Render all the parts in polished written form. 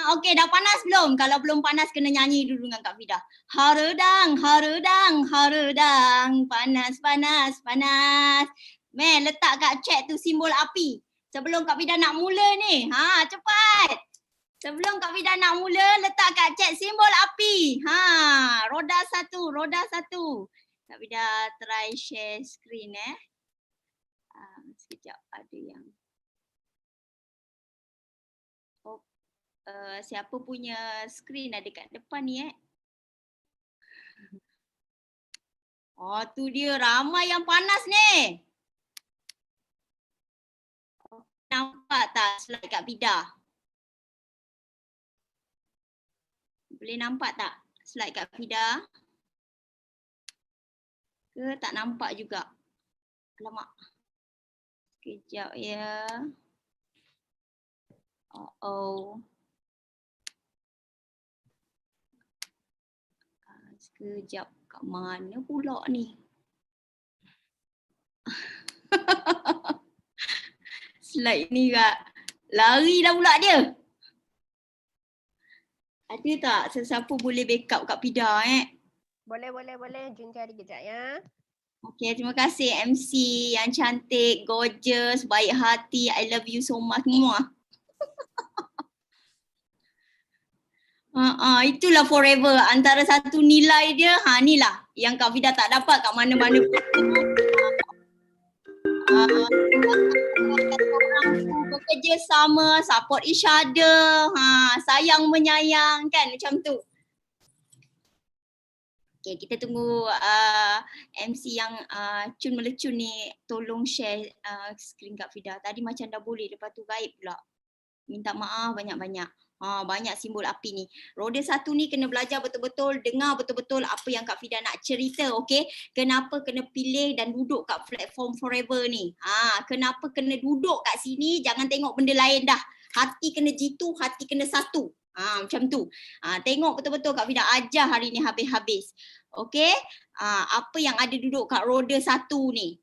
Okey, dah panas belum? Kalau belum panas kena nyanyi dulu dengan Kak Fida. Harudang, harudang, harudang, panas, panas, panas. Meh, letak kat chat tu simbol api. Sebelum Kak Fida nak mula ni. Cepat. Sebelum Kak Fida nak mula, letak kat chat simbol api. Roda satu, roda satu. Kak Fida try share screen sekejap ada yang siapa punya screen ada kat depan ni tu dia ramai yang panas ni. Nampak tak slide Kak Fida? Boleh nampak tak slide Kak Fida? Ke tak nampak juga? Alamak. Sekejap ya. Sekejap, kat mana pula ni? Slide ni Kak. Lari dah pula dia. Ada tak sesiapa boleh backup Kak Fida Boleh. Jun cari kejap ya. Okay, terima kasih MC yang cantik, gorgeous, baik hati. I love you so much semua. Itulah forever. Antara satu nilai dia, ni lah yang Kak Fida tak dapat kat mana-mana pun. Bekerja sama, support each other, sayang menyayang kan macam tu. Okay, kita tunggu MC yang cun melecun ni tolong share skrin Kak Fida. Tadi macam dah boleh, lepas tu gaib pula. Minta maaf banyak-banyak. Banyak simbol api ni. Roda satu ni kena belajar betul-betul, dengar betul-betul apa yang Kak Fida nak cerita, okey? Kenapa kena pilih dan duduk kat platform forever ni? Kenapa kena duduk kat sini, jangan tengok benda lain dah. Hati kena jitu, hati kena satu. Macam tu. Tengok betul-betul Kak Fida ajar hari ni habis-habis. Okey? Apa yang ada duduk kat roda satu ni?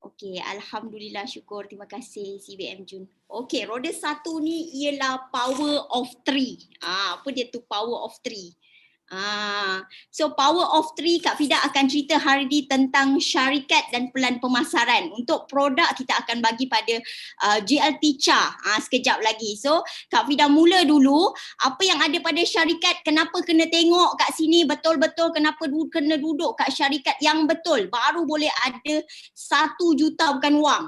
Okey, alhamdulillah, syukur, terima kasih CBM Jun. Okey, roda satu ni ialah power of three. Apa dia tu power of three? So power of three Kak Fida akan cerita hari ni tentang syarikat dan pelan pemasaran. Untuk produk kita akan bagi pada GLT Cha sekejap lagi. So Kak Fida mula dulu apa yang ada pada syarikat, kenapa kena tengok kat sini betul-betul, kenapa kena duduk kat syarikat yang betul. Baru boleh ada 1 juta bukan wang.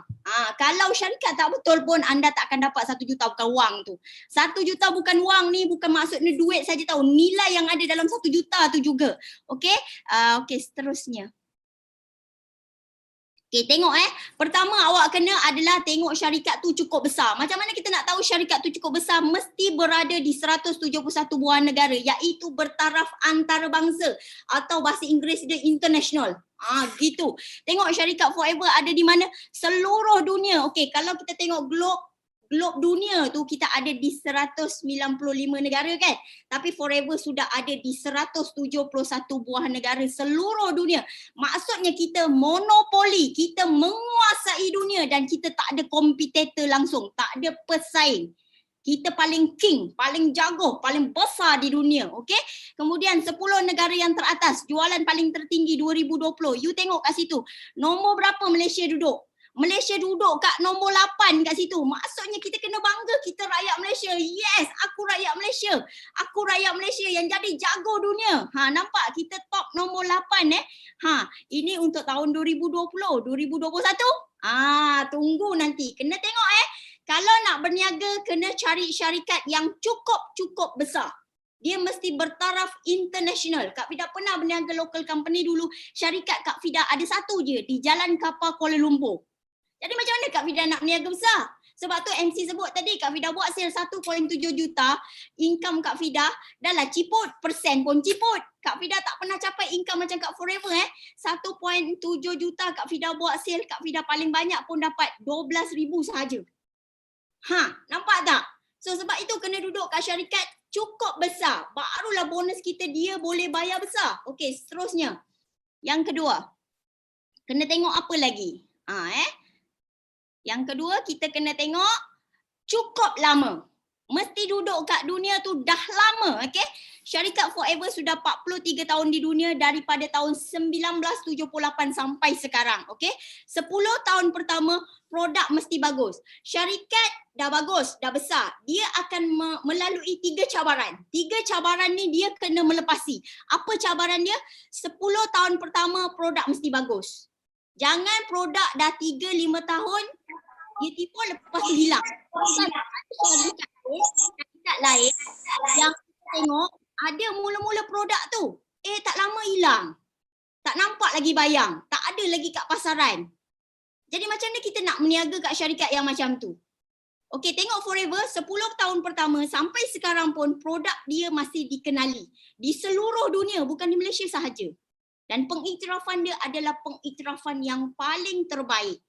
Kalau syarikat tak betul pun anda tak akan dapat 1 juta bukan wang tu. 1 juta bukan wang ni bukan maksudnya duit saja tahu. Nilai yang ada dalam 1 juta tu juga. Okey? Okey, seterusnya. Okey, tengok pertama awak kena adalah tengok syarikat tu cukup besar. Macam mana kita nak tahu syarikat tu cukup besar? Mesti berada di 171 buah negara, iaitu bertaraf antarabangsa atau bahasa Inggeris dia international. Gitu. Tengok syarikat Forever ada di mana? Seluruh dunia. Okey, kalau kita tengok globe dunia tu kita ada di 195 negara kan, tapi Forever sudah ada di 171 buah negara seluruh dunia. Maksudnya kita monopoli, kita menguasai dunia dan kita tak ada kompetitor langsung, tak ada pesaing. Kita paling king, paling jago, paling besar di dunia. Okey? Kemudian 10 negara yang teratas, jualan paling tertinggi 2020. You tengok kat situ. Nombor berapa Malaysia duduk? Malaysia duduk kat nombor 8 kat situ. Maksudnya kita kena bangga, kita rakyat Malaysia. Yes, aku rakyat Malaysia. Aku rakyat Malaysia yang jadi jago dunia. Nampak kita top nombor 8 ini untuk tahun 2020, 2021. Tunggu nanti. Kena tengok kalau nak berniaga kena cari syarikat yang cukup besar. Dia mesti bertaraf international. Kak Fida pernah berniaga local company dulu. Syarikat Kak Fida ada satu je di Jalan Kapal Kuala Lumpur. Jadi macam mana Kak Fida nak berniaga besar? Sebab tu MC sebut tadi Kak Fida buat sale 1.7 juta. Income Kak Fida dah lah ciput. Persen pun ciput. Kak Fida tak pernah capai income macam Kak Forever 1.7 juta Kak Fida buat sale. Kak Fida paling banyak pun dapat 12,000 sahaja. Nampak tak? So sebab itu kena duduk kat syarikat cukup besar. Barulah bonus kita dia boleh bayar besar. Okey, seterusnya. Yang kedua. Kena tengok apa lagi? Yang kedua, kita kena tengok cukup lama. Mesti duduk kat dunia tu dah lama, okey? Syarikat Forever sudah 43 tahun di dunia daripada tahun 1978 sampai sekarang, okey? 10 tahun pertama produk mesti bagus. Syarikat dah bagus, dah besar. Dia akan melalui 3 cabaran. 3 cabaran ni dia kena melepasi. Apa cabaran dia? 10 tahun pertama produk mesti bagus. Jangan produk dah 3-5 tahun dia tipu lepas tu hilang. Syarikat lain yang kita tengok ada mula-mula produk tu tak lama hilang. Tak nampak lagi bayang, tak ada lagi kat pasaran. Jadi macam mana kita nak meniaga kat syarikat yang macam tu? Okey, tengok Forever 10 tahun pertama sampai sekarang pun produk dia masih dikenali di seluruh dunia, bukan di Malaysia sahaja. Dan pengiktirafan dia adalah pengiktirafan yang paling terbaik.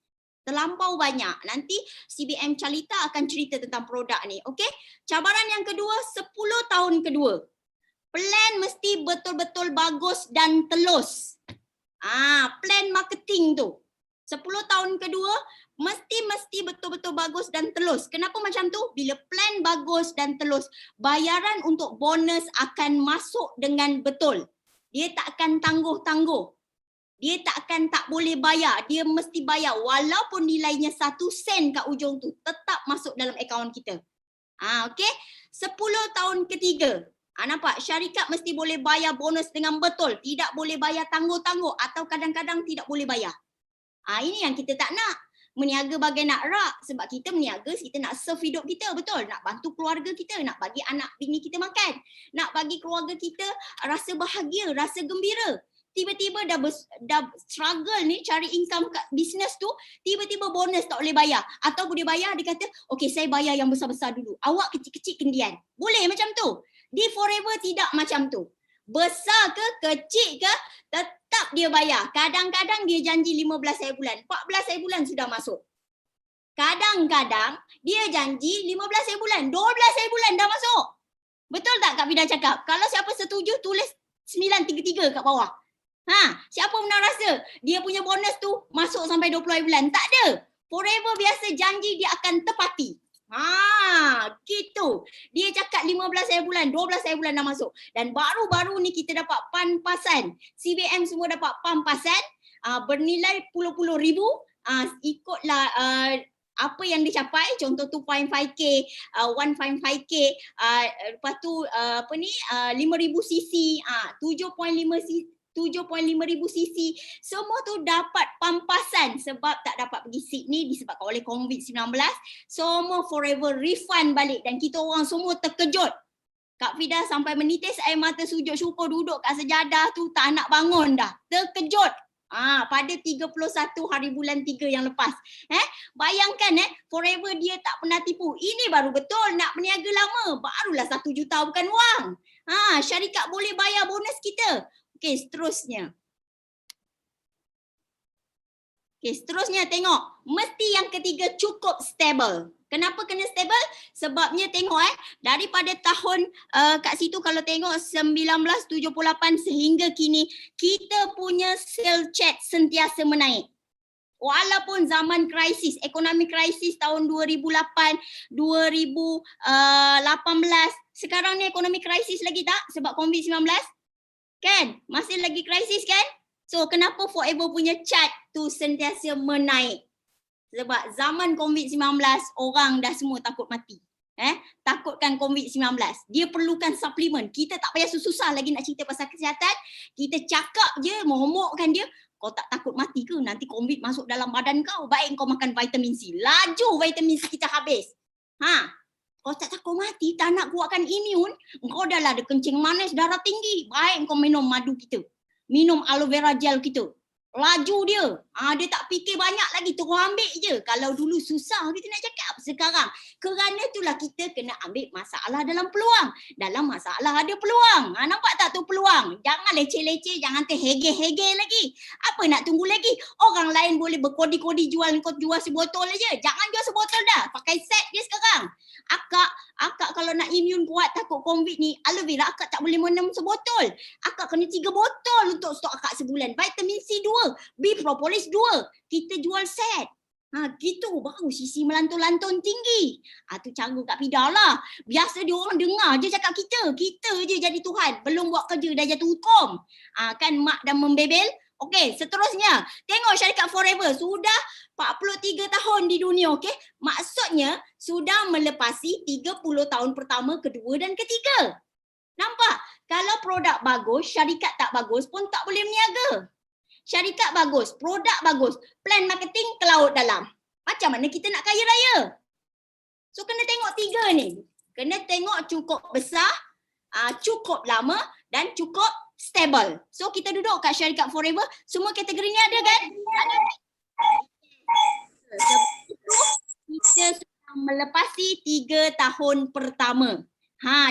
Terlampau banyak. Nanti CBM Calita akan cerita tentang produk ni. Okey? Cabaran yang kedua, 10 tahun kedua. Plan mesti betul-betul bagus dan telus. Plan marketing tu. 10 tahun kedua, mesti betul-betul bagus dan telus. Kenapa macam tu? Bila plan bagus dan telus, bayaran untuk bonus akan masuk dengan betul. Dia tak akan tangguh-tangguh. Dia tak boleh bayar. Dia mesti bayar walaupun nilainya 1 sen kat ujung tu. Tetap masuk dalam akaun kita. Okey. 10 tahun ketiga. Nampak? Syarikat mesti boleh bayar bonus dengan betul. Tidak boleh bayar tangguh-tangguh. Atau kadang-kadang tidak boleh bayar. Ini yang kita tak nak. Meniaga bagai nak rak. Sebab kita meniaga, kita nak serve hidup kita. Betul? Nak bantu keluarga kita. Nak bagi anak bini kita makan. Nak bagi keluarga kita rasa bahagia, rasa gembira. Tiba-tiba dah struggle ni cari income kat bisnes tu, tiba-tiba bonus tak boleh bayar. Atau boleh bayar, dia kata, okey saya bayar yang besar-besar dulu. Awak kecil-kecil kendian. Boleh macam tu. Di Forever tidak macam tu. Besar ke, kecil ke, tetap dia bayar. Kadang-kadang dia janji 15 hari bulan, 14 hari bulan sudah masuk. Kadang-kadang dia janji 15 hari bulan, 12 hari bulan dah masuk. Betul tak Kak Fida cakap? Kalau siapa setuju, tulis 933 kat bawah. Siapa pernah rasa dia punya bonus tu masuk sampai 20 hari bulan? Tak ada. Forever biasa janji dia akan tepati. Gitu. Dia cakap 15 hari bulan, 12 hari bulan dah masuk. Dan baru-baru ni kita dapat pampasan. CBM semua dapat pampasan bernilai puluh-puluh ribu. Ikutlah apa yang dicapai, contoh 2.5k, 1.5k, lepas tu 5,000 cc, 7.5 ribu cc, semua tu dapat pampasan sebab tak dapat pergi Sydney disebabkan oleh COVID-19. Semua Forever refund balik dan kita orang semua terkejut. Kak Fida sampai menitis air mata sujud syukur duduk kat sejadah tu tak nak bangun dah. Terkejut. Pada 31 hari bulan 3 yang lepas. Bayangkan Forever dia tak pernah tipu. Ini baru betul nak berniaga lama. Barulah 1 juta bukan wang. Syarikat boleh bayar bonus kita. Okey, seterusnya. Seterusnya tengok. Mesti yang ketiga cukup stable. Kenapa kena stable? Sebabnya tengok daripada tahun kat situ kalau tengok 1978 sehingga kini kita punya sale chat sentiasa menaik. Walaupun zaman krisis, ekonomi krisis tahun 2008, 2018, sekarang ni ekonomi krisis lagi tak sebab COVID-19? Kan? Masih lagi krisis kan? So kenapa Forever punya chart tu sentiasa menaik? Sebab zaman COVID-19 orang dah semua takut mati. Takutkan COVID-19. Dia perlukan suplemen. Kita tak payah susah lagi nak cerita pasal kesihatan. Kita cakap je, momokkan dia. Kau tak takut mati ke? Nanti COVID masuk dalam badan kau. Baik kau makan vitamin C. Laju vitamin C kita habis. Kau tak takut mati, tak nak kuatkan imun, kau dah lah ada kencing manis, darah tinggi. Baik kau minum madu kita. Minum aloe vera gel kita. Laju dia. Dia tak fikir banyak lagi, terus ambil je. Kalau dulu susah kita nak cakap. Sekarang, kerana itulah kita kena ambil masalah dalam peluang. Dalam masalah ada peluang. Nampak tak tu peluang? Jangan leceh-leceh, jangan terhege-hege lagi. Apa nak tunggu lagi? Orang lain boleh berkodi-kodi jual, kau jual sebotol aja. Jangan jual sebotol dah. Pakai set je sekarang. Akak kalau nak imun kuat takut COVID ni, aloe vera akak tak boleh minum sebotol. Akak kena 3 botol untuk stok akak sebulan. Vitamin C 2, B propolis 2. Kita jual set. Gitu baru sisi melantun-lantun tinggi. Tu cara Kak Fida lah. Biasa dia orang dengar je cakap kita. Kita je jadi Tuhan. Belum buat kerja dah jatuh hukum. Kan mak dah membebel. Okey, seterusnya. Tengok syarikat Forever. Sudah 43 tahun di dunia. Okey, maksudnya sudah melepasi 30 tahun pertama, kedua dan ketiga. Nampak? Kalau produk bagus, syarikat tak bagus pun tak boleh berniaga. Syarikat bagus, produk bagus, plan marketing ke laut dalam. Macam mana kita nak kaya raya? So kena tengok tiga ni. Kena tengok cukup besar, cukup lama dan cukup stable. So kita duduk kat syarikat Forever, semua kategori ni ada kan? Ada. Sebab itu kita sudah melepasi 3 tahun pertama.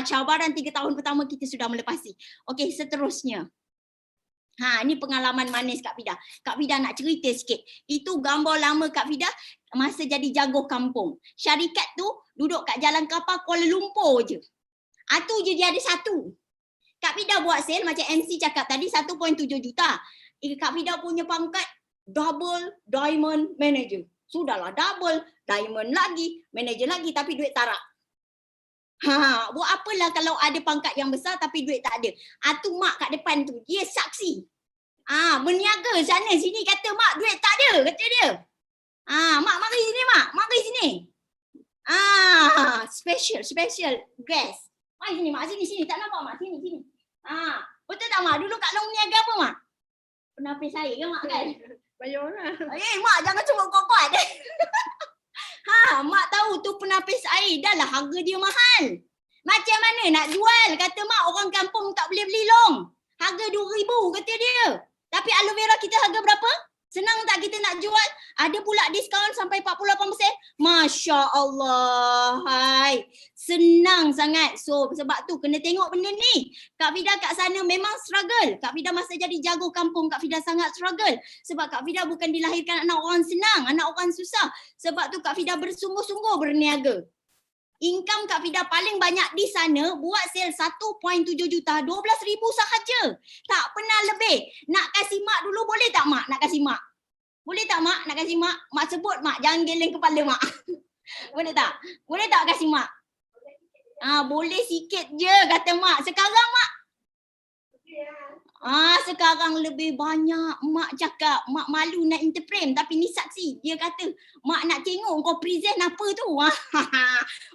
Cabaran 3 tahun pertama kita sudah melepasi. Okey, seterusnya. Ni pengalaman manis Kak Fida. Kak Fida nak cerita sikit. Itu gambar lama Kak Fida masa jadi jago kampung. Syarikat tu duduk kat jalan kapal Kuala Lumpur je. Tu je dia ada satu. Kak Fida buat sale macam MC cakap tadi 1.7 juta. Kak Fida punya pangkat double diamond manager. Sudahlah double diamond lagi, manager lagi tapi duit tarak. Buat apalah kalau ada pangkat yang besar tapi duit tak ada. Tu mak kat depan tu, dia saksi. Berniaga sana sini kata mak duit tak ada, kata dia. Mak mari sini mak, mari sini. Special guest. Mari sini mak, sini tak nampak mak, sini. Betul tak mak? Dulu kat Long niaga apa mak? Penapis air ke mak kan? Banyak orang. Mak jangan sebut kuat-kuat. Mak tahu tu penapis air dah lah harga dia mahal. Macam mana nak jual? Kata mak orang kampung tak boleh beli long. Harga 2,000 kata dia. Tapi aloe vera kita harga berapa? Senang tak kita nak jual? Ada pula diskaun sampai 48%. Masya Allah. Senang sangat. So sebab tu kena tengok benda ni. Kak Fida kat sana memang struggle. Kak Fida masa jadi jago kampung, Kak Fida sangat struggle. Sebab Kak Fida bukan dilahirkan anak orang senang, anak orang susah. Sebab tu Kak Fida bersungguh-sungguh berniaga. Income Kak Fida paling banyak di sana buat sale 1.7 juta, 12,000 sahaja. Tak pernah lebih. Nak kasih mak dulu boleh tak mak? Nak kasih mak? Boleh tak mak? Nak kasih mak? Mak sebut mak, jangan geleng kepala mak. Boleh tak? Boleh tak kasih mak? Boleh sikit je kata mak. Sekarang mak? Sekarang lebih banyak. Mak cakap, mak malu nak interframe tapi ni saksi. Dia kata, mak nak tengok kau present apa tu.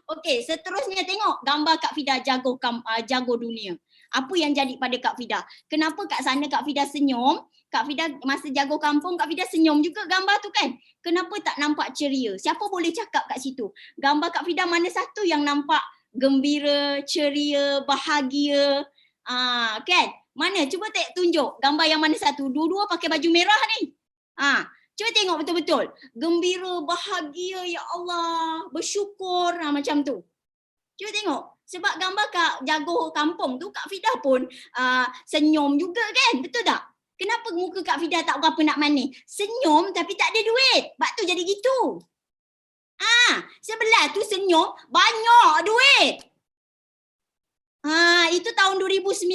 Okey, seterusnya tengok gambar Kak Fida jago dunia. Apa yang jadi pada Kak Fida? Kenapa kat sana Kak Fida senyum? Kak Fida masa jago kampung, Kak Fida senyum juga gambar tu kan? Kenapa tak nampak ceria? Siapa boleh cakap kat situ? Gambar Kak Fida mana satu yang nampak gembira, ceria, bahagia? Kan? Mana? Cuba tunjuk gambar yang mana satu. Dua-dua pakai baju merah ni. Cuba tengok betul-betul. Gembira, bahagia, ya Allah. Bersyukur, macam tu. Cuba tengok. Sebab gambar Kak jago kampung tu, Kak Fida pun senyum juga kan? Betul tak? Kenapa muka Kak Fida tak berapa nak manis? Senyum tapi tak ada duit. Sebab tu jadi gitu. Sebelah tu senyum, banyak duit. Itu tahun 2019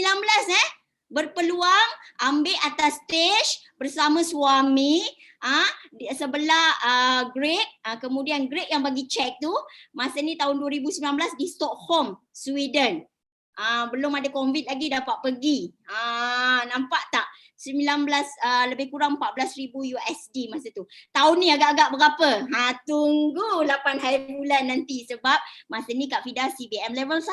berpeluang ambil atas stage bersama suami, di sebelah Greg, kemudian Greg yang bagi cek tu masa ni tahun 2019 di Stockholm, Sweden. Belum ada COVID lagi dapat pergi. Nampak tak? 19 lebih kurang 14,000 USD masa tu. Tahun ni agak-agak berapa? Tunggu 8 hari bulan nanti sebab masa ni Kak Fida CBM level 1.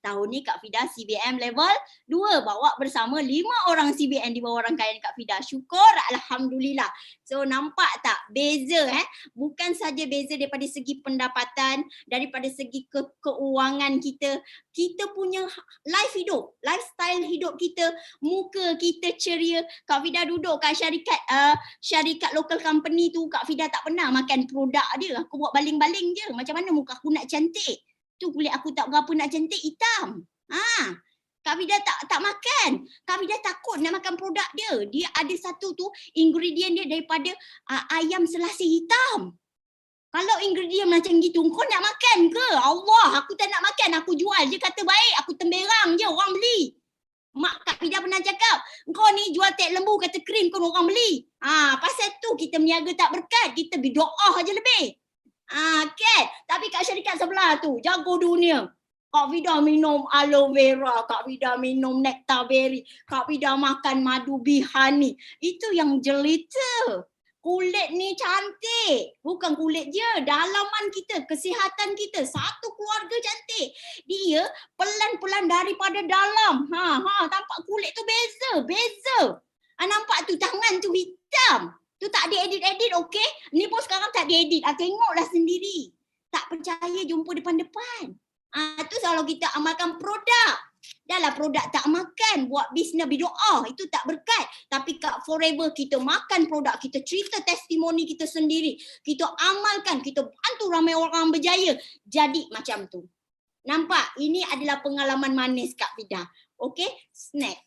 Tahun ni Kak Fida CBM level 2. Bawa bersama 5 orang CBM di bawah rangkaian Kak Fida. Syukur, alhamdulillah. So nampak tak beza bukan saja beza daripada segi pendapatan, daripada segi keuangan kita. Kita punya life hidup, lifestyle hidup kita, muka kita ceria. Kak Fida duduk kat syarikat local company tu, Kak Fida tak pernah makan produk dia. Aku buat baling-baling je. Macam mana muka aku nak cantik? Tu kulit aku tak berapa nak cantik, hitam. Kak Fida tak makan. Kak Fida takut nak makan produk dia. Dia ada satu tu ingredient dia daripada ayam selasih hitam. Kalau ingredient macam gitu, kau nak makan ke? Allah, aku tak nak makan. Aku jual je kata baik. Aku temberang je orang beli. Mak Kak Fida pernah cakap, kau ni jual tek lembu kata krim kau orang beli. Pasal tu kita meniaga tak berkat, kita berdoa aja lebih. Kan? Tapi kat syarikat sebelah tu, jago dunia. Kak Vida minum aloe vera, Kak Vida minum nectar berry, Kak Vida makan madu bihani. Itu yang jelita. Kulit ni cantik. Bukan kulit je, dalaman kita, kesihatan kita. Satu keluarga cantik. Dia pelan-pelan daripada dalam. Tampak kulit tu beza. Nampak tu tangan tu hitam. Tu tak ada edit-edit, okey? Ni pun sekarang tak ada edit. Tengoklah sendiri. Tak percaya jumpa depan-depan. Tu kalau kita amalkan produk. Dahlah produk tak makan, buat bisnes berdoa, itu tak berkat. Tapi kat Forever kita makan produk, kita cerita testimoni kita sendiri, kita amalkan, kita bantu ramai orang berjaya. Jadi macam tu. Nampak? Ini adalah pengalaman manis Kak Vida. Okey? Snack.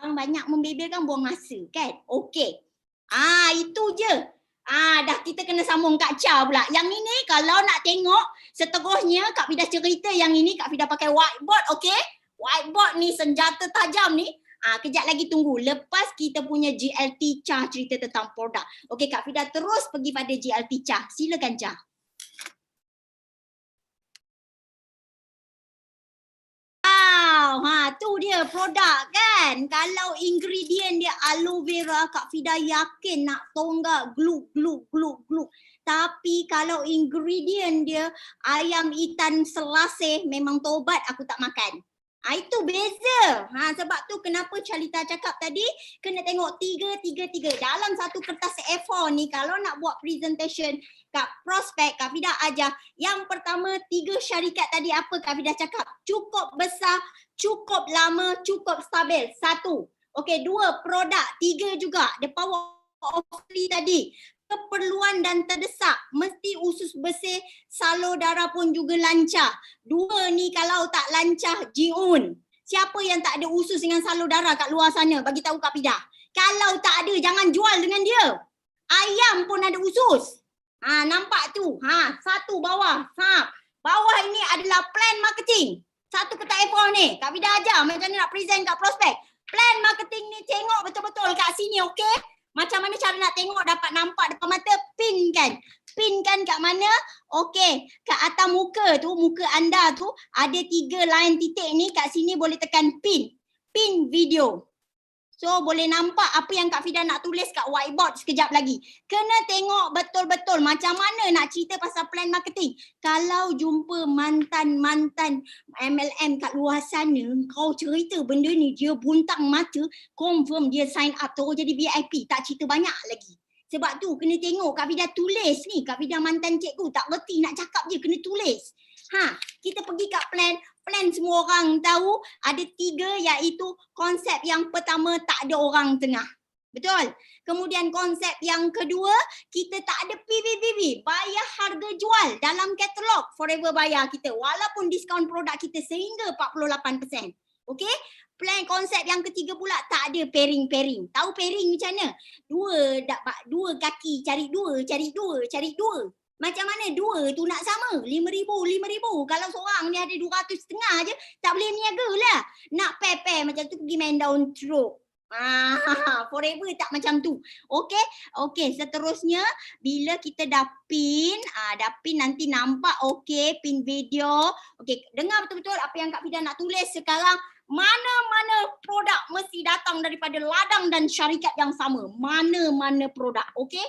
Orang banyak membebelkan buang masa kan? Okey. Itu je. Dah kita kena sambung Kak Cha pula. Yang ini kalau nak tengok seterusnya Kak Vida cerita yang ini Kak Vida pakai whiteboard, okey? Whiteboard ni senjata tajam ni. Kejap lagi tunggu. Lepas kita punya GLT Cha cerita tentang produk. Okey, Kak Vida terus pergi pada GLT Cha. Silakan Cha. Tu dia produk kan. Kalau ingredient dia aloe vera, Kak Vida yakin nak tonggak gluk. Tapi kalau ingredient dia ayam itan selasih, memang tobat aku tak makan. Itu beza. Sebab tu kenapa Chalita cakap tadi kena tengok 3. Dalam satu kertas A4 ni kalau nak buat presentation kat prospek, Kak Vida ajar. Yang pertama 3 syarikat tadi apa Kak Vida cakap? Cukup besar, cukup lama, cukup stabil. 1. Okey, 2 produk, 3 juga. The power of 3 tadi. Keperluan dan terdesak, mesti usus bersih, salur darah pun juga lancar. 2 ni kalau tak lancar, jiun. Siapa yang tak ada usus dengan salur darah kat luar sana? Bagi tahu Kak Vida. Kalau tak ada, jangan jual dengan dia. Ayam pun ada usus. Nampak tu? 1 bawah. Bawah ini adalah plan marketing. 1 kertas A4 ni. Kak Vida ajar macam ni nak present kat prospek. Plan marketing ni tengok betul-betul kat sini, okey? Macam mana cara nak tengok dapat nampak depan mata? Pin kan? Pin kan kat mana? Okey, kat atas muka tu, muka anda tu ada 3 line titik ni, kat sini boleh tekan pin. Pin video. So boleh nampak apa yang Kak Vida nak tulis kat whiteboard sekejap lagi. Kena tengok betul-betul macam mana nak cerita pasal plan marketing. Kalau jumpa mantan-mantan MLM kat luar sana, kau cerita benda ni dia buntang mata, confirm dia sign up terus jadi VIP. Tak cerita banyak lagi. Sebab tu kena tengok Kak Vida tulis ni. Kak Vida mantan cikgu tak reti nak cakap je, kena tulis. Kita pergi kat plan. Plan semua orang tahu ada 3 iaitu konsep yang pertama tak ada orang tengah. Betul? Kemudian konsep yang kedua kita tak ada PVPV. Bayar harga jual dalam katalog Forever bayar kita. Walaupun diskaun produk kita sehingga 48%. Okey? Plan konsep yang ketiga pula tak ada pairing. Tahu pairing macam mana? 2 kaki cari 2, cari 2, cari 2. Macam mana 2 tu nak sama? 5,000. Kalau seorang ni ada 200.5 je, tak boleh niaga lah. Nak pair macam tu pergi main daun teruk. Forever tak macam tu. Okey, seterusnya bila kita dah pin nanti nampak okey, pin video. Okey, dengar betul-betul apa yang Kak Vida nak tulis sekarang. Mana-mana produk mesti datang daripada ladang dan syarikat yang sama. Mana-mana produk, okey?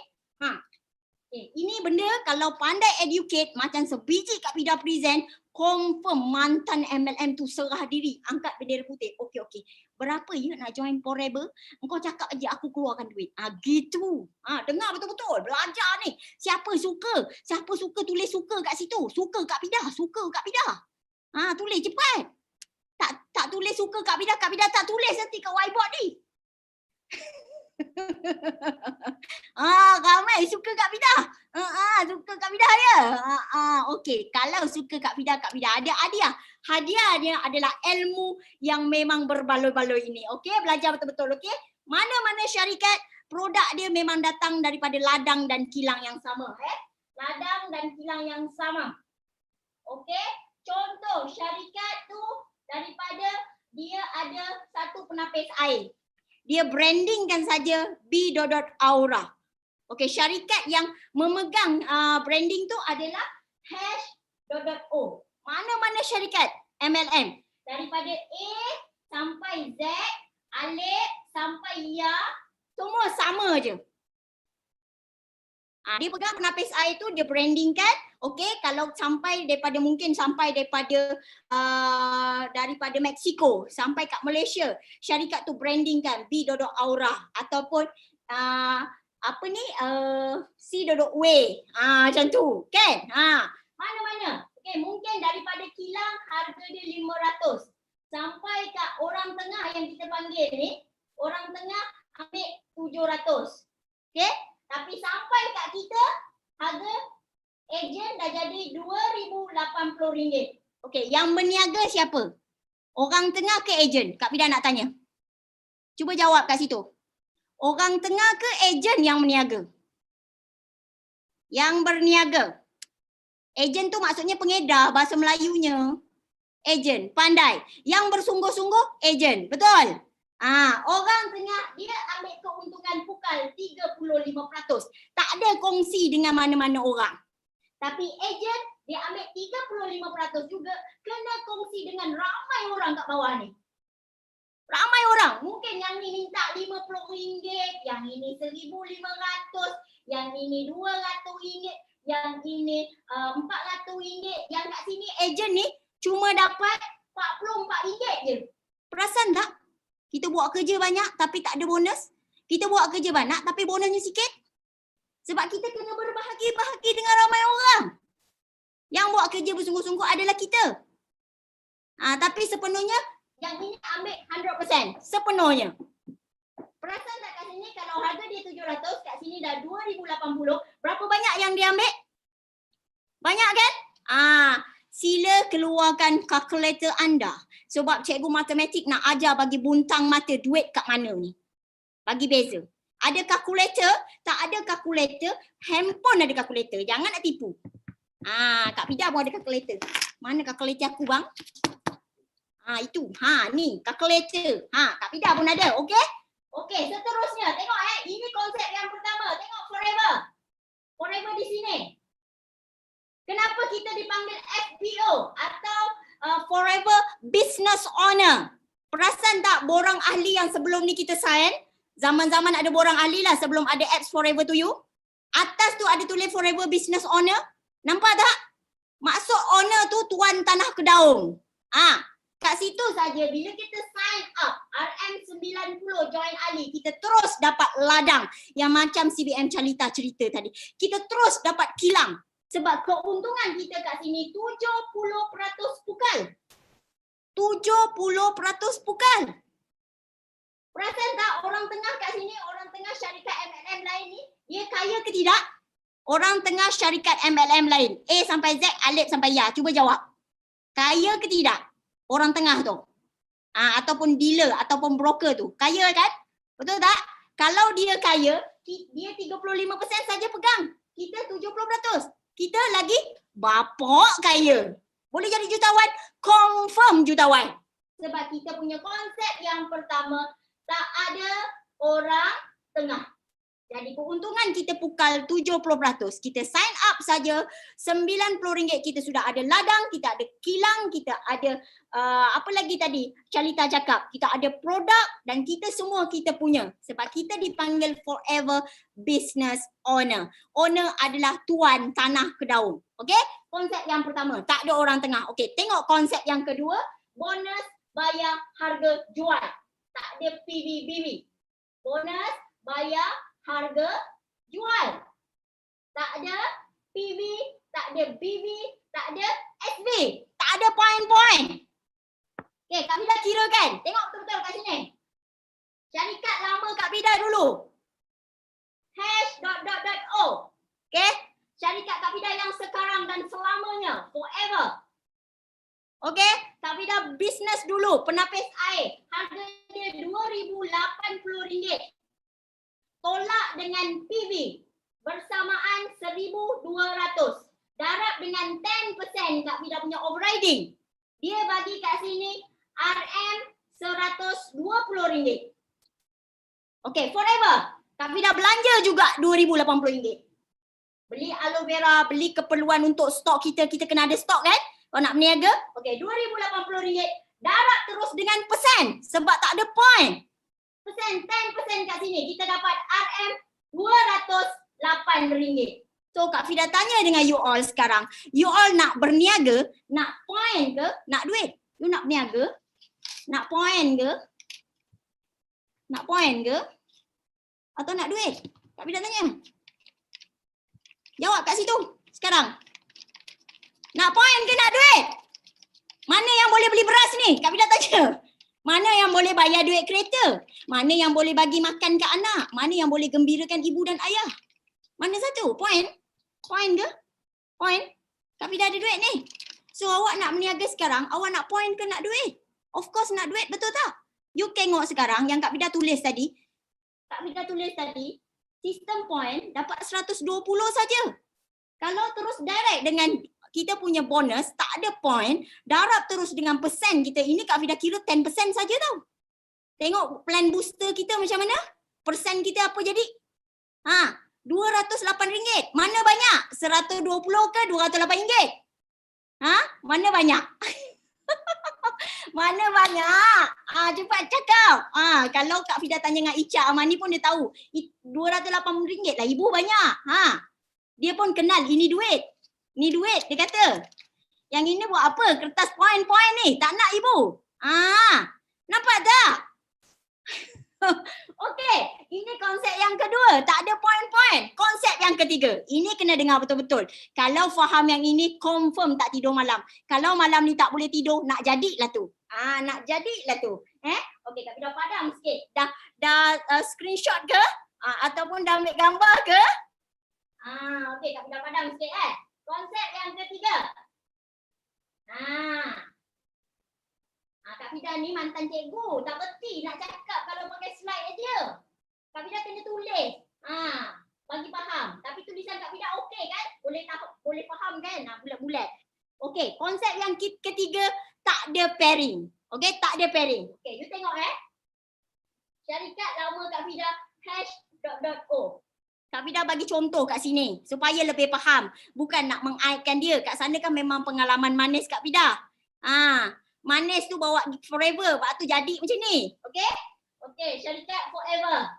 Ini benda kalau pandai educate macam sebiji Kak Vida present, confirm mantan MLM tu serah diri, angkat bendera putih. Okey. Berapa ya nak join Forever? Engkau cakap aja aku keluarkan duit. Gitu. Dengar betul-betul, belajar ni. Siapa suka tulis suka kat situ. Suka Kak Vida. Tulis cepat. Tak tulis suka Kak Vida tak tulis nanti kat whiteboard ni. Ramai suka Kak Vida. Suka Kak Vida ya. Okey, kalau suka Kak Vida ada hadiah. Hadiahnya adalah ilmu yang memang berbaloi-baloi ini. Okey, belajar betul-betul, okey? Mana-mana syarikat produk dia memang datang daripada ladang dan kilang yang sama, Ladang dan kilang yang sama. Okey? Contoh syarikat tu daripada dia ada 1 penapis air. dia brandingkan saja B.Aura. Okey, syarikat yang memegang branding tu adalah Hash.o. Mana-mana syarikat MLM daripada A sampai Z, Alif sampai Ya, semua sama je. Dia pegang penapis air tu, dia brandingkan. Okey, kalau sampai daripada daripada Mexico sampai kat Malaysia, syarikat tu brandingkan B.Aura ataupun C.Way. Macam tu, kan? Mana-mana. Okey, mungkin daripada kilang harga dia 500 sampai kat orang tengah yang kita panggil ni, orang tengah ambil 700. Okey? Tapi sampai kat kita, harga ejen dah jadi RM2,080. Okey, yang berniaga siapa? Orang tengah ke ejen? Kak Fida nak tanya. Cuba jawab kat situ. Orang tengah ke ejen yang berniaga? Yang berniaga. Ejen tu maksudnya pengedar, bahasa Melayunya. Ejen, pandai. Yang bersungguh-sungguh, ejen. Betul? Orang tengah dia ambil keuntungan pukal 35%. Tak ada kongsi dengan mana-mana orang. Tapi ejen dia ambil 35% juga, kena kongsi dengan ramai orang kat bawah ni. Ramai orang. Mungkin yang ni minta RM50, yang ini RM1,500, yang ini RM200, yang ini RM400. Yang kat sini ejen ni cuma dapat RM44 je. Perasan tak? Kita buat kerja banyak tapi tak ada bonus. Kita buat kerja banyak tapi bonusnya sikit. Sebab kita kena berbahagi-bahagi dengan ramai orang. Yang buat kerja bersungguh-sungguh adalah kita. Tapi sepenuhnya yang ini ambil 100%. Sepenuhnya. Perasan tak kat sini kalau harga dia 700, kat sini dah 2080. Berapa banyak yang dia ambil? Banyak kan? Sila keluarkan kalkulator anda. Sebab cikgu matematik nak ajar bagi buntang mata duit kat mana ni. Bagi beza. Ada kalkulator, tak ada kalkulator, handphone ada kalkulator. Jangan nak tipu. Kak Fida pun ada kalkulator. Mana kalkulator aku bang? Itu. Ni kalkulator. Kak Fida pun ada. Okey? Okey, seterusnya. Tengok ini konsep yang pertama. Tengok forever. Forever di sini. Kenapa kita dipanggil FBO atau Forever Business Owner? Perasan tak borang ahli yang sebelum ni kita sign? Zaman-zaman ada borang ahli lah sebelum ada apps Forever to You. Atas tu ada tulis Forever Business Owner. Nampak tak? Maksud owner tu tuan tanah Kedaung. Kat situ saja bila kita sign up RM90 join ahli, kita terus dapat ladang yang macam CBM Calita cerita tadi. Kita terus dapat kilang. Sebab keuntungan kita kat sini 70% pukal. 70% pukal. Perasan tak orang tengah kat sini, orang tengah syarikat MLM lain ni, dia kaya ke tidak? Orang tengah syarikat MLM lain, A sampai Z, Alif sampai Ya. Cuba jawab. Kaya ke tidak? Orang tengah tu. Ataupun dealer, ataupun broker tu. Kaya kan? Betul tak? Kalau dia kaya, dia 35% saja pegang. Kita 70%. Kita lagi bapak kaya. Boleh jadi jutawan? Confirm jutawan. Sebab kita punya konsep yang pertama, tak ada orang tengah. Jadi keuntungan kita pukal 70%. Kita sign up saja RM90 kita sudah ada ladang, kita ada kilang, kita ada apa lagi tadi Calita cakap, kita ada produk dan kita semua kita punya. Sebab kita dipanggil Forever Business Owner. Owner adalah tuan tanah Kedaung. Okey? Konsep yang pertama, tak ada orang tengah. Okey, tengok konsep yang kedua, bonus bayar harga jual. Tak ada PV-BV. Bonus bayar harga jual. Tak ada PV, tak ada BV, tak ada SV. Tak ada point-point. Okay, Kak Fida kira kan? Tengok betul-betul kat sini. Syarikat lama Kak Fida dulu. Hash.o. Okay? Syarikat Kak Fida yang sekarang dan selamanya. Forever. Okay? Kak Fida bisnes dulu. Penapis air. Harga dia RM2,080. Tolak dengan PV bersamaan 1,200. Darab dengan 10% Kak Fida punya overriding. Dia bagi kat sini RM120. Okay, forever. Kak Fida belanja juga RM2,080. Beli aloe vera, beli keperluan untuk stok kita kena ada stok kan? Kalau nak berniaga, okay, RM2,080. Darab terus dengan persen sebab tak ada point. Persen, 10% kat sini. Kita dapat RM208. So Kak Fida tanya dengan you all sekarang. You all nak berniaga, nak point ke, nak duit? You nak berniaga, nak point ke? Nak point ke? Atau nak duit? Kak Fida tanya. Jawab kat situ sekarang. Nak point ke nak duit? Mana yang boleh beli beras ni? Kak Fida tanya. Mana yang boleh bayar duit kereta? Mana yang boleh bagi makan ke anak? Mana yang boleh gembirakan ibu dan ayah? Mana satu? Point? Point ke? Point? Kak Fida ada duit ni. So awak nak berniaga sekarang, awak nak point ke nak duit? Of course nak duit, betul tak? You tengok sekarang yang Kak Fida tulis tadi. Kak Fida tulis tadi, sistem point dapat 120 saja. Kalau terus direct dengan kita punya bonus, tak ada point, darab terus dengan persen kita. Ini Kak Fida kira 10% saja tau. Tengok plan booster kita macam mana? Persen kita apa jadi? RM208. Mana banyak? 120 ke RM208? Mana banyak? Mana banyak? Cepat cakap. Kalau Kak Fida tanya dengan Ica Amani pun dia tahu. RM208 lah, ibu banyak. Dia pun kenal ini duit. Ni duit, dia kata. Yang ini buat apa? Kertas point-point ni. Tak nak ibu. Nampak tak? Okey, ini konsep yang kedua. Tak ada point-point. Konsep yang ketiga. Ini kena dengar betul-betul. Kalau faham yang ini, confirm tak tidur malam. Kalau malam ni tak boleh tidur, nak jadilah tu. Nak jadilah tu. Okey, Kak Fida padam sikit. Dah screenshot ke? Ataupun dah ambil gambar ke? Okey, Kak Fida padam sikit Konsep yang ketiga. Kak Fida ni mantan cikgu, tak berhenti nak cakap kalau pakai slide aja. Kak Fida kena tulis. Bagi faham. Tapi tulisan Kak Fida okey kan? Boleh faham kan? Bulat-bulat. Okey, konsep yang ketiga tak ada pairing. Okey, tak ada pairing. Okey, you tengok syarikat lama Kak Fida #.o. Kak Fida bagi contoh kat sini supaya lebih faham. Bukan nak mengaitkan dia. Kat sana kan memang pengalaman manis Kak Fida. Manis tu bawa forever. Lepas tu jadi macam ni. Okey? Okey, syarikat forever.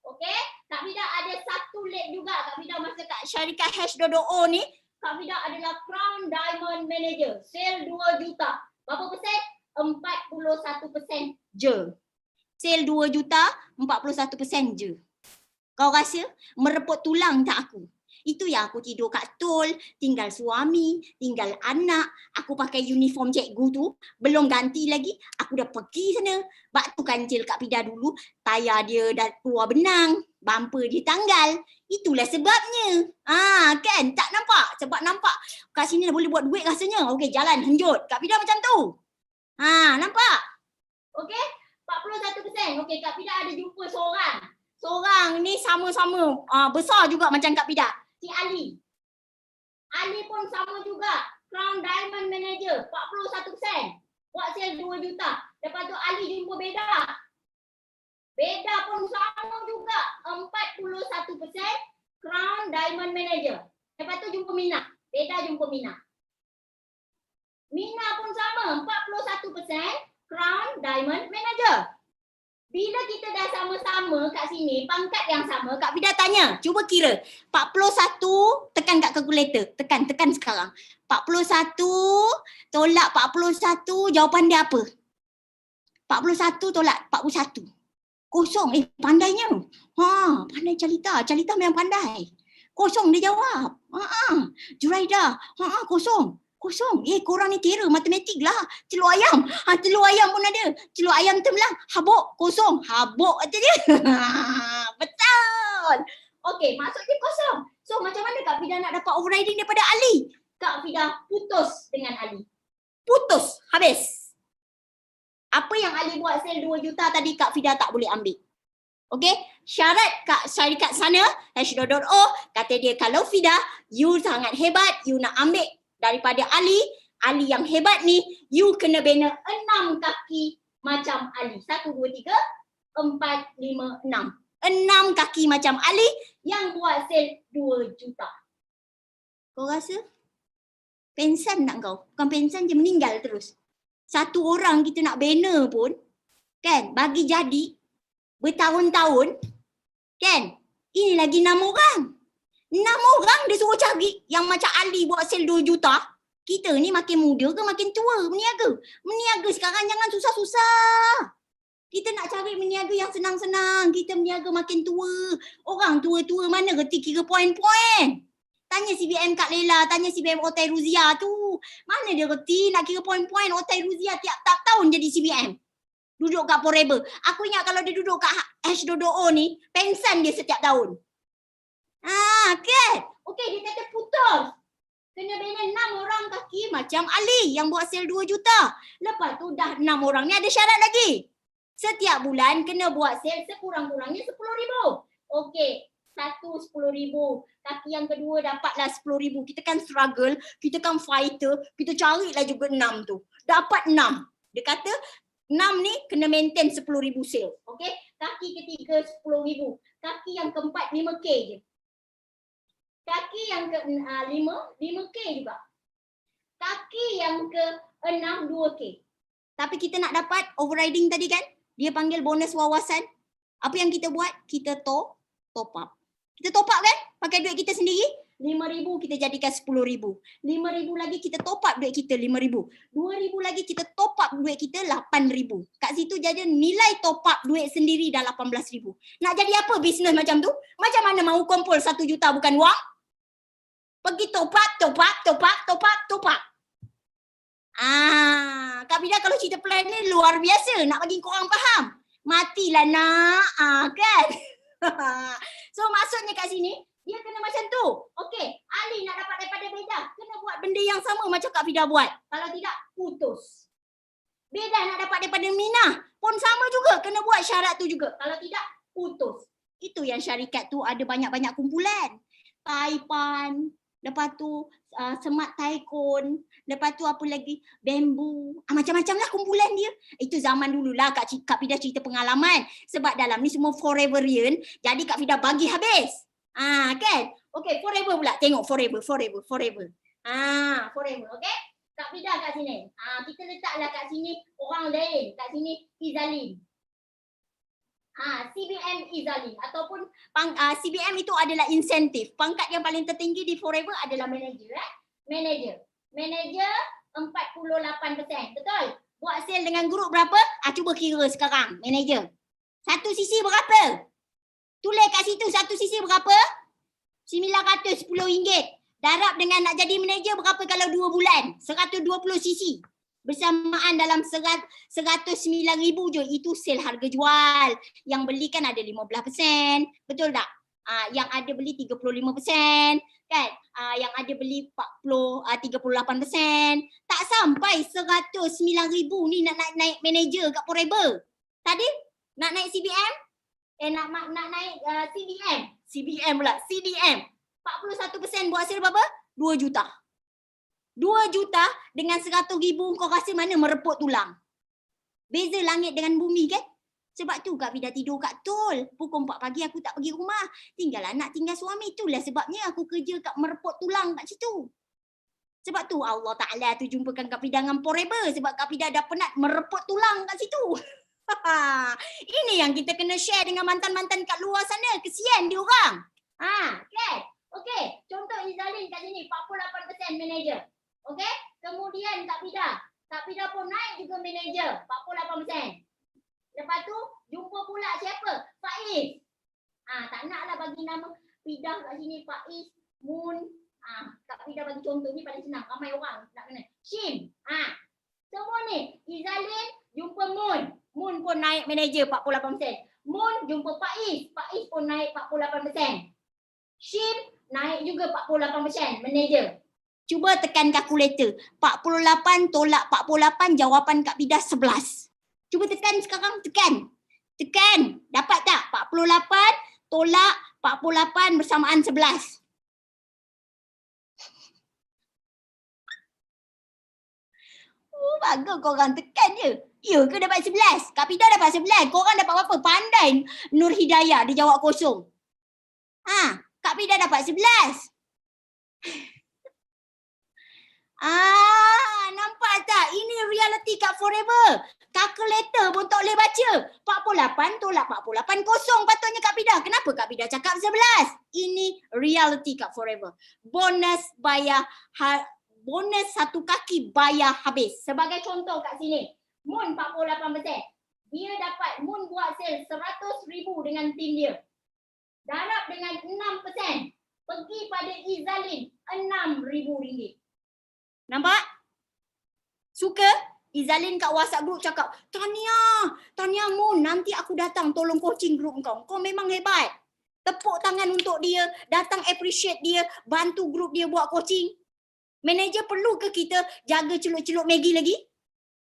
Okey? Kak Fida ada satu leg juga. Kak Fida masa kat syarikat #.o ni. Kak Fida adalah Crown Diamond Manager. Sale 2 juta. Berapa persen? 41% je. Sale 2 juta, 41% je. Kau rasa mereput tulang tak aku? Itu yang aku tidur kat tol, tinggal suami, tinggal anak, aku pakai uniform cikgu tu, belum ganti lagi, aku dah pergi sana. Batu kancil Kak Fida dulu, tayar dia dah keluar benang, bumper dia tanggal. Itulah sebabnya. Kan? Tak nampak? Sebab nampak kat sini dah boleh buat duit rasanya. Okey, jalan henjut. Kak Fida macam tu. Nampak? Okey? 41%. Okey, Kak Fida ada jumpa seorang. Seorang ni sama-sama besar juga macam Kak Fida. Si Ali. Ali pun sama juga. Crown Diamond Manager. 41%. Buat sale 2 juta. Lepas tu Ali jumpa Beda. Beda pun sama juga. 41%. Crown Diamond Manager. Lepas tu jumpa Mina. Beda jumpa Mina. Mina pun sama. 41%. Crown Diamond Manager. Bila kita dah sama-sama kat sini, pangkat yang sama, Kak Fida tanya, cuba kira. 41, tekan kat kalkulator. Tekan sekarang. 41 tolak 41, jawapan dia apa? 41 tolak 41. Kosong. Pandainya. Pandai Calita. Calita memang pandai. Kosong dia jawab. Juraida. Kosong. Korang ni kira matematik lah. Telur ayam. Telur ayam pun ada. Telur ayam terbelah. Habuk. Kosong. Habuk kata dia. Betul. Okey, maksud dia kosong. So macam mana Kak Fida nak dapat overriding daripada Ali? Kak Fida putus dengan Ali. Putus. Habis. Apa yang Ali buat sale 2 juta tadi Kak Fida tak boleh ambil. Okey, syarat kat syarikat sana #.o kata dia kalau Fida you sangat hebat, you nak ambil daripada Ali yang hebat ni, you kena bina 6 kaki macam Ali. 1, 2, 3, 4, 5, 6. 6 kaki macam Ali yang buat sel 2 juta. Kau rasa? Pensan tak kau? Bukan pensan je, meninggal terus. Satu orang kita nak banner pun, kan, bagi jadi bertahun-tahun, kan, ini lagi 6 orang. 6 orang dia suruh cari yang macam Ali buat sel 2 juta. Kita ni makin muda ke makin tua meniaga? Meniaga sekarang jangan susah-susah. Kita nak cari meniaga yang senang-senang. Kita meniaga makin tua. Orang tua-tua mana reti kira poin-poin. Tanya CBM Kak Lela, tanya CBM Otai Ruzia tu. Mana dia reti nak kira poin-poin. Otai Ruzia tiap tahun jadi CBM. Duduk kat Forever. Aku ingat kalau dia duduk kat H2O ni, pensan dia setiap tahun. Kan? Okey, dia kata putus. Kena bina 6 orang kaki macam Ali yang buat sel 2 juta. Lepas tu dah 6 orang ni ada syarat lagi. Setiap bulan kena buat sel sekurang-kurangnya 10,000. Okey, satu 10,000. Kaki yang kedua dapatlah 10,000. Kita kan struggle, kita kan fighter, kita carilah juga 6 tu. Dapat 6. Dia kata 6 ni kena maintain 10,000 sel. Okey, kaki ketiga 10,000. Kaki yang keempat 5K je. Kaki yang ke-5, 5K juga. Kaki yang ke-6, 2K. Tapi kita nak dapat overriding tadi kan? Dia panggil bonus wawasan. Apa yang kita buat? Kita top up. Kita top up kan? Pakai duit kita sendiri. 5,000 kita jadikan 10,000. 5,000 lagi kita top up duit kita 5,000. 2,000 lagi kita top up duit kita 8,000. Kat situ jadi nilai top up duit sendiri dah 18,000. Nak jadi apa bisnes macam tu? Macam mana mahu kumpul 1 juta bukan wang? Pergi top up. Kak Bida kalau cerita plan ni luar biasa. Nak bagi korang faham. Matilah nak. Kan? So maksudnya kat sini, dia kena macam tu. Okey, Ali nak dapat daripada Beda, kena buat benda yang sama macam Kak Fida buat. Kalau tidak, putus. Beda nak dapat daripada Minah, pun sama juga. Kena buat syarat tu juga. Kalau tidak, putus. Itu yang syarikat tu ada banyak-banyak kumpulan. Taipan, lepas tu Semat Taikon, lepas tu apa lagi, Bambu, macam-macam lah kumpulan dia. Itu zaman dululah Kak Fida cerita pengalaman. Sebab dalam ni semua foreverian, jadi Kak Fida bagi habis. Kan? Okey, Forever pula. Tengok Forever. Forever, okey? Kak Fida kat sini. Kita letaklah kat sini orang lain. Kat sini Izalin. CBM Izalin ataupun CBM itu adalah insentif. Pangkat yang paling tertinggi di Forever adalah manager. Manager 48%. Betul? Buat sale dengan grup berapa? Cuba kira sekarang. Manager. Satu sisi berapa? Tulis kat situ satu sisi berapa? RM910. Darab dengan nak jadi manager berapa kalau 2 bulan? 120 sisi. Bersamaan dalam 109,000 je. Itu sale harga jual. Yang beli kan ada 15%. Betul tak? Yang ada beli 35%. Kan? Yang ada beli 38%. Tak sampai 109,000 ni nak naik manager kat Forever. Tadi nak naik CBM? Nak naik CBM pula. CDM. 41% buat sale berapa? 2 juta. 2 juta dengan 100,000 kau rasa mana mereput tulang? Beza langit dengan bumi kan? Sebab tu Kak Fida tidur kat tol. Pukul 4 pagi aku tak pergi rumah. Tinggal anak, tinggal suami. Itulah sebabnya aku kerja kat mereput tulang kat situ. Sebab tu Allah Ta'ala tu jumpakan Kak Fida dengan Forever. Sebab Kak Fida dah penat mereput tulang kat situ. Ini yang kita kena share dengan mantan-mantan kat luar sana. Kesian dia orang. Okay. Okey, contoh Izalin kat sini 48% manager. Okey, kemudian Kak Fida pun naik juga manager 48%. Lepas tu jumpa pula siapa? Faiz. Tak naklah bagi nama Fida kat sini, Faiz, Moon. Kak Fida bagi contoh ni paling senang, ramai orang nak kena. Shim. Semua ni Izalin jumpa Moon. Moon pun naik manager 48%. Moon jumpa Faiz. Faiz pun naik 48%. Shim naik juga 48% manager. Cuba tekan kalkulator. 48 tolak 48 jawapan Kak Fida 11. Cuba tekan sekarang, tekan. Dapat tak? 48 tolak 48 bersamaan 11. Bagus korang tekan je. Ya ke dapat 11? Kak Pida dapat 11. Korang dapat berapa? Pandai Nur Hidayah dia jawab kosong. Kak Pida dapat 11. Nampak tak? Ini reality kat Forever. Calculator pun tak boleh baca. 48 tolak 48 kosong patutnya Kak Pida. Kenapa Kak Pida cakap 11? Ini reality kat Forever. Bonus bayar bonus satu kaki bayar habis. Sebagai contoh kat sini. Moon 48%. Dia dapat Moon buat sale 100,000 dengan tim dia. Darab dengan 6%. Pergi pada Izalin RM6,000. Nampak? Suka? Izalin kat WhatsApp group cakap, Tania Moon, nanti aku datang tolong coaching group kau. Kau memang hebat. Tepuk tangan untuk dia, datang appreciate dia, bantu group dia buat coaching. Manager perlu ke kita jaga celup-celup Maggie lagi?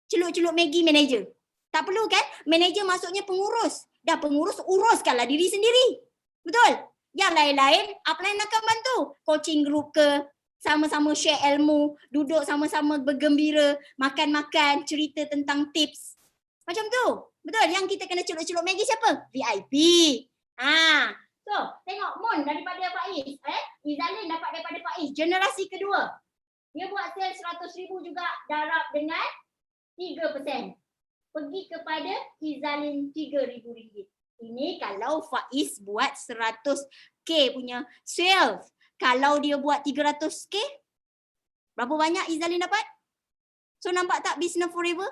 Celup-celup Maggie manager. Tak perlu kan? Manager maksudnya pengurus. Dah pengurus, uruskanlah diri sendiri. Betul? Yang lain-lain, upline akan bantu. Coaching group ke, sama-sama share ilmu, duduk sama-sama bergembira, makan-makan, cerita tentang tips. Macam tu. Betul? Yang kita kena celup-celup Maggie siapa? VIP. So, tengok Moon daripada Faiz. Izalin dapat daripada Faiz. Generasi kedua. Dia buat sale 100,000 juga, darab dengan 3%. Pergi kepada Izalin RM3,000. Ini kalau Faiz buat 100k punya sales. Kalau dia buat 300k, berapa banyak Izalin dapat? So nampak tak business Forever?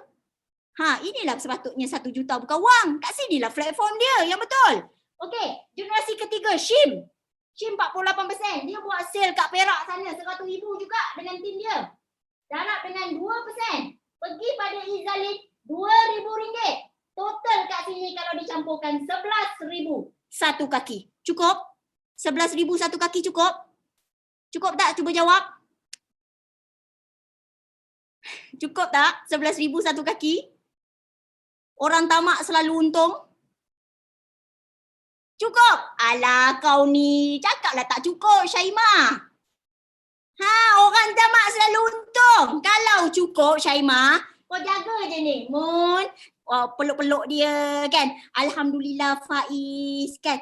Inilah sepatutnya 1 juta bukan wang. Kat sinilah platform dia yang betul. Okey, generasi ketiga Shim. Shim 48%. Dia buat sale kat Perak sana 100,000 juga dengan tim dia. Darab dengan 2%. Pergi pada Izalin RM2,000. Total kat sini kalau dicampurkan 11,000 satu kaki. Cukup? 11,000 satu kaki cukup? Cukup tak? Cuba jawab. Cukup tak? 11,000 satu kaki? Orang tamak selalu untung? Cukup? Alah kau ni, cakaplah tak cukup Syaimah. Orang tamak selalu untung. Kalau cukup Syaimah, kau jaga je ni. Moon, peluk-peluk dia kan. Alhamdulillah Faiz kan.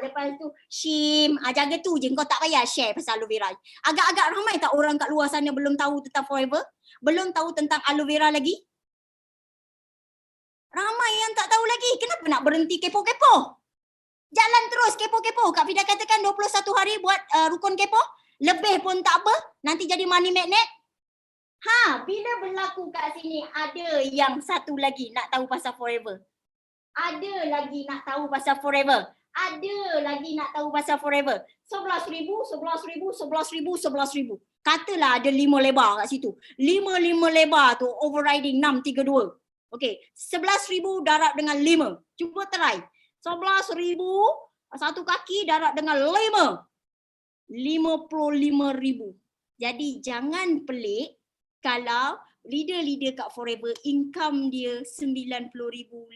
Lepas tu Shim, jaga tu je. Kau tak payah share pasal aloe vera. Agak-agak ramai tak orang kat luar sana belum tahu tentang Forever? Belum tahu tentang aloe vera lagi? Ramai yang tak tahu lagi. Kenapa nak berhenti kepo-kepo? Jalan terus kepo-kepo. Kak Fida katakan 21 hari buat rukun kepo. Lebih pun tak apa. Nanti jadi money magnet. Bila berlaku kat sini ada yang satu lagi nak tahu pasal Forever. Ada lagi nak tahu pasal Forever. Ada lagi nak tahu pasal Forever. 11,000, 11,000, 11,000, 11,000. Katalah ada 5 lebar kat situ. 5 lebar tu overriding 632. Okey, 11,000 darab dengan 5. Cuba try. 11,000 satu kaki darab dengan 5. 55,000. Jadi jangan pelik kalau leader-leader kat Forever income dia 90,000,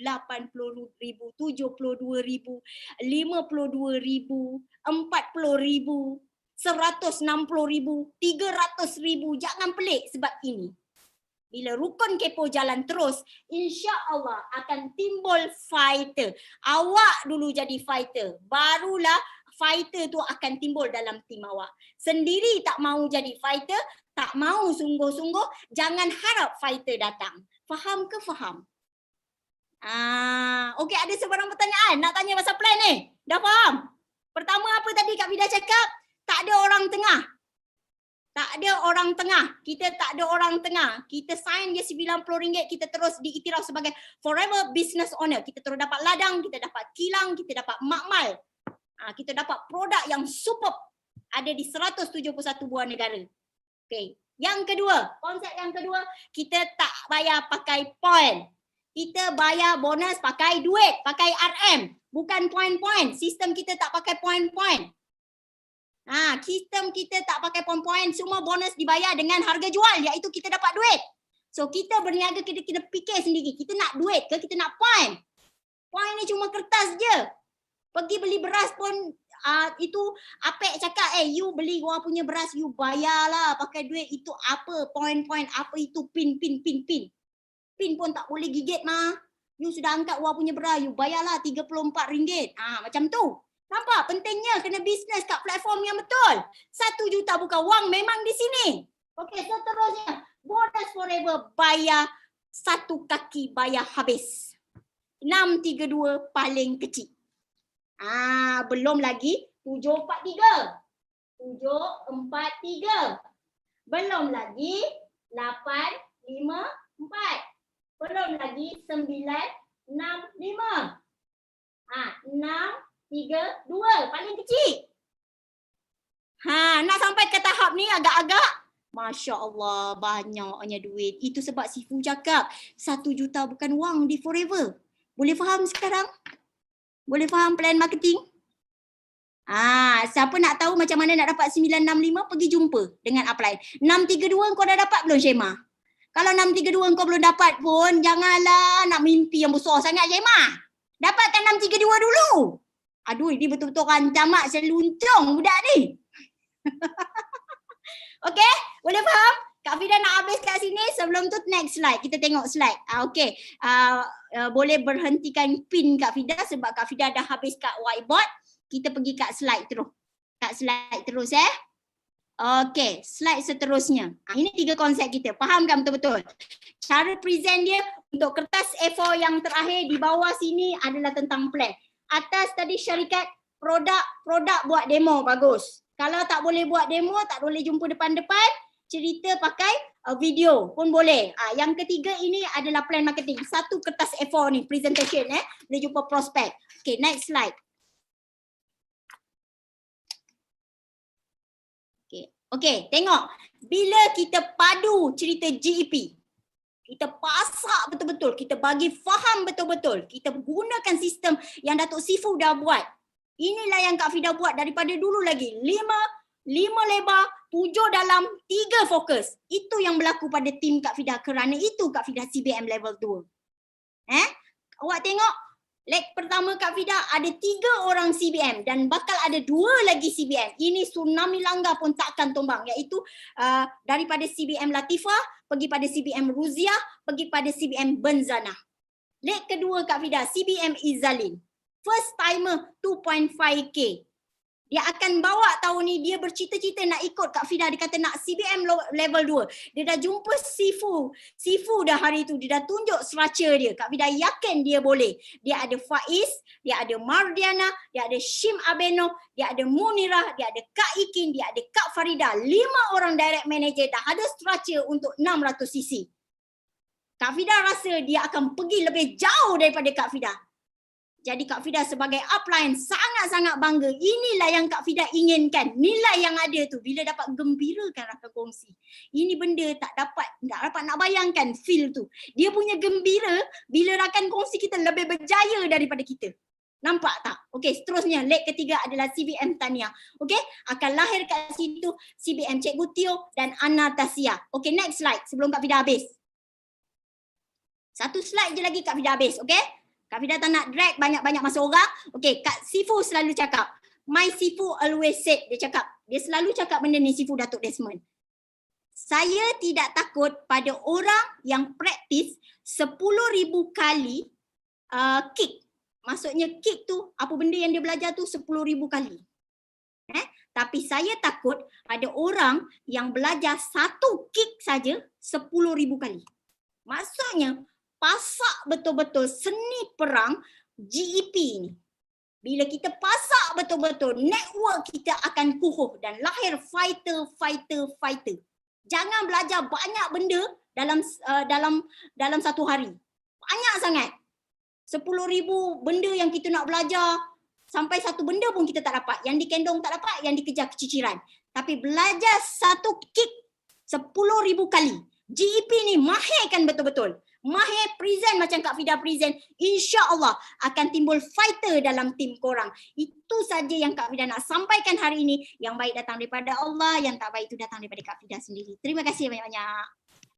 80,000, 72,000, 52,000, 40,000, 160,000, 300,000. Jangan pelik sebab ini. Bila rukun kepo jalan terus, insya-Allah akan timbul fighter. Awak dulu jadi fighter, barulah fighter tu akan timbul dalam tim awak. Sendiri tak mau jadi fighter, tak mau sungguh-sungguh, jangan harap fighter datang. Faham ke faham? Okey, ada sebarang pertanyaan nak tanya pasal plan ni? Dah faham? Pertama apa tadi Kak Vida cakap? Tak ada orang tengah. Tak ada orang tengah. Kita tak ada orang tengah. Kita sign dia RM90, kita terus diiktiraf sebagai Forever Business Owner. Kita terus dapat ladang, kita dapat kilang, kita dapat makmal. Kita dapat produk yang superb. Ada di 171 buah negara. Okay. Yang kedua, konsep yang kedua, kita tak bayar pakai point. Kita bayar bonus pakai duit, pakai RM. Bukan point-point. Sistem kita tak pakai point-point. Sistem kita tak pakai poin-poin, semua bonus dibayar dengan harga jual, iaitu kita dapat duit. So kita berniaga, kita kena fikir sendiri, kita nak duit ke kita nak poin? Poin ni cuma kertas je. Pergi beli beras pun itu Apek cakap, you beli orang punya beras, you bayarlah pakai duit. Itu apa? Poin-poin apa itu? Pin. Pin pun tak boleh gigit mah. You sudah angkat wah punya bra, you bayarlah RM34. Macam tu. Nampak pentingnya kena bisnes kat platform yang betul. 1 juta bukan wang memang di sini. Okey, seterusnya. Bonus Forever bayar satu kaki bayar habis. 632 paling kecil. Belum lagi 743. 743. Belum lagi 854. Belum lagi 965. 632 paling kecil. Nak sampai ke tahap ni agak-agak Masya Allah banyaknya duit. Itu sebab Sifu cakap 1 juta bukan wang di Forever. Boleh faham sekarang? Boleh faham plan marketing? Siapa nak tahu macam mana nak dapat 965 pergi jumpa dengan upline. 632 kau dah dapat belum Shema? Kalau 632 kau belum dapat pun janganlah nak mimpi yang besar sangat Shema. Dapatkan 632 dulu. Aduh ini betul-betul rancang mak seluntung budak ni. Okey, boleh faham? Kak Fida nak habis kat sini. Sebelum tu next slide. Kita tengok slide. Okey. Boleh berhentikan pin Kak Fida sebab Kak Fida dah habis kat whiteboard. Kita pergi kat slide terus. Kat slide terus Okey, slide seterusnya. Ini 3 konsep kita. Faham kan betul-betul? Cara present dia untuk kertas A4 yang terakhir di bawah sini adalah tentang plan. Atas tadi syarikat produk buat demo bagus. Kalau tak boleh buat demo, tak boleh jumpa depan-depan, cerita pakai video pun boleh. Yang ketiga ini adalah plan marketing. Satu kertas A4 ni, presentation boleh jumpa prospek. Okay, next slide. Okay, tengok. Bila kita padu cerita GEP, kita pasak betul-betul, kita bagi faham betul-betul, kita gunakan sistem yang Datuk Sifu dah buat. Inilah yang Kak Fida buat daripada dulu lagi. 5 lebar, 7 dalam, 3 fokus. Itu yang berlaku pada tim Kak Fida. Kerana itu Kak Fida CBM level 2. Awak tengok, leg pertama Kak Fida ada 3 orang CBM dan bakal ada 2 lagi CBM. Ini tsunami langgar pun takkan tumbang. Iaitu daripada CBM Latifah, pergi pada CBM Ruziah, pergi pada CBM Benzana. Leg kedua Kak Fida, CBM Izalin. First timer 2.5K. Dia akan bawa tahun ni, dia bercita-cita nak ikut Kak Fida. Dia kata nak CBM level 2. Dia dah jumpa Sifu dah hari tu. Dia dah tunjuk structure dia. Kak Fida yakin dia boleh. Dia ada Faiz, dia ada Mardiana, dia ada Shim Abeno, dia ada Munirah, dia ada Kak Ikin, dia ada Kak Farida. 5 orang direct manager dah ada structure untuk 600cc. Kak Fida rasa dia akan pergi lebih jauh daripada Kak Fida. Jadi Kak Fida sebagai upline sangat-sangat bangga. Inilah yang Kak Fida inginkan. Nilai yang ada tu bila dapat gembirakan rakan kongsi. Ini benda tak dapat nak bayangkan feel tu. Dia punya gembira bila rakan kongsi kita lebih berjaya daripada kita. Nampak tak? Okey, seterusnya leg ketiga adalah CBM Tania. Okey, akan lahir kat situ CBM Cikgu Tio dan Ana Tasia. Okey, next slide sebelum Kak Fida habis. Satu slide je lagi Kak Fida habis, okey? Kak Fida tak nak drag banyak-banyak masa orang. Okey, Kak Sifu selalu cakap. My Sifu always said, dia selalu cakap benda ni Sifu Datuk Desmond. Saya tidak takut pada orang yang praktis 10,000 kali kick. Maksudnya kick tu, apa benda yang dia belajar tu 10,000 kali. Tapi saya takut pada orang yang belajar satu kick saja 10,000 kali. Maksudnya, pasak betul-betul seni perang GEP ni. Bila kita pasak betul-betul, network kita akan kukuh dan lahir fighter. Jangan belajar banyak benda dalam satu hari. Banyak sangat. 10,000 benda yang kita nak belajar, sampai satu benda pun kita tak dapat. Yang dikendong tak dapat, yang dikejar keciciran. Tapi belajar satu kick 10,000 kali. GEP ni mahirkan betul-betul. Mahir present macam Kak Fida present, insya-Allah akan timbul fighter dalam tim korang. Itu saja yang Kak Fida nak sampaikan hari ini. Yang baik datang daripada Allah, yang tak baik itu datang daripada Kak Fida sendiri. Terima kasih banyak-banyak.